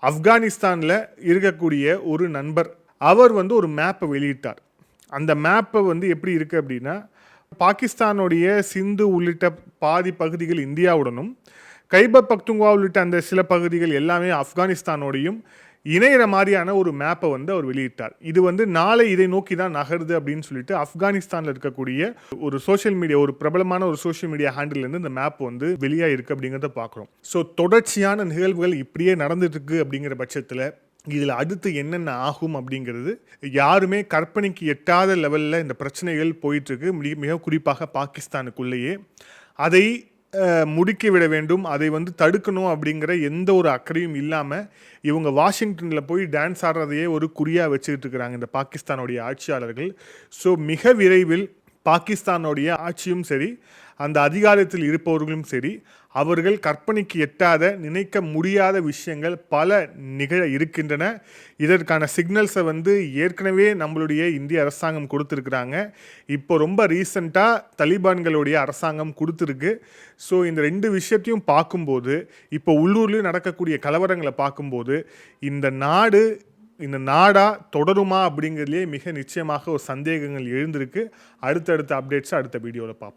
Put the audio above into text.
ஆப்கானிஸ்தானில் இருக்கக்கூடிய ஒரு நண்பர் அவர் வந்து ஒரு மேப்பை வெளியிட்டார். அந்த மேப்பை வந்து எப்படி இருக்குது அப்படின்னா, பாகிஸ்தானுடைய சிந்து உள்ளிட்ட பாதி பகுதிகள் இந்தியாவுடனும், கைபர் பக்துன்குவா உள்ளிட்ட அந்த சில பகுதிகள் எல்லாமே ஆப்கானிஸ்தானோடையும் இணையிற மாதிரியான ஒரு மேப்பை வந்து அவர் வெளியிட்டார். இது வந்து நாளை இதை நோக்கி தான் நகருது அப்படின்னு சொல்லிட்டு ஆப்கானிஸ்தானில் இருக்கக்கூடிய ஒரு சோஷியல் மீடியா, ஒரு பிரபலமான ஒரு சோஷியல் மீடியா ஹேண்டில்லேருந்து இந்த மேப் வந்து வெளியாயிருக்கு அப்படிங்கிறத பார்க்குறோம். ஸோ தொடர்ச்சியான நிகழ்வுகள் இப்படியே நடந்துட்டு இருக்கு அப்படிங்கிற பட்சத்தில் இதில் அடுத்து என்னென்ன ஆகும் அப்படிங்கிறது யாருமே கற்பனைக்கு எட்டாத லெவலில் இந்த பிரச்சனைகள் போயிட்டுருக்கு. மிக குறிப்பாக பாகிஸ்தானுக்குள்ளேயே அதை முடுக்கி விட வேண்டும், அதை வந்து தடுக்கணும் அப்படிங்கிற எந்த ஒரு அக்கறையும் இல்லாமல் இவங்க வாஷிங்டனில் போய் டான்ஸ் ஆடுறதையே ஒரு குறியாக வச்சுக்கிட்டு இருக்கிறாங்க இந்த பாகிஸ்தானுடைய ஆட்சியாளர்கள். ஸோ மிக விரைவில் பாகிஸ்தானுடைய ஆட்சியும் சரி, அந்த அதிகாரத்தில் இருப்பவர்களும் சரி, அவர்கள் கற்பனைக்கு எட்டாத, நினைக்க முடியாத விஷயங்கள் பல நிகழ இருக்கின்றன. இதற்கான சிக்னல்ஸை வந்து ஏற்கனவே நம்மளுடைய இந்திய அரசாங்கம் கொடுத்துருக்குறாங்க. இப்போ ரொம்ப ரீசண்டாக தலிபான்களுடைய அரசாங்கம் கொடுத்துருக்கு. ஸோ இந்த ரெண்டு விஷயத்தையும் பார்க்கும்போது, இப்போ உள்ளூர்லேயும் நடக்கக்கூடிய கலவரங்களை பார்க்கும்போது, இந்த நாடா தொடருமா அப்படிங்கிறதுலே மிக நிச்சயமாக ஒரு சந்தேகங்கள் எழுந்திருக்கு. அடுத்தடுத்த அப்டேட்ஸ் அடுத்த வீடியோவில் பார்ப்போம்.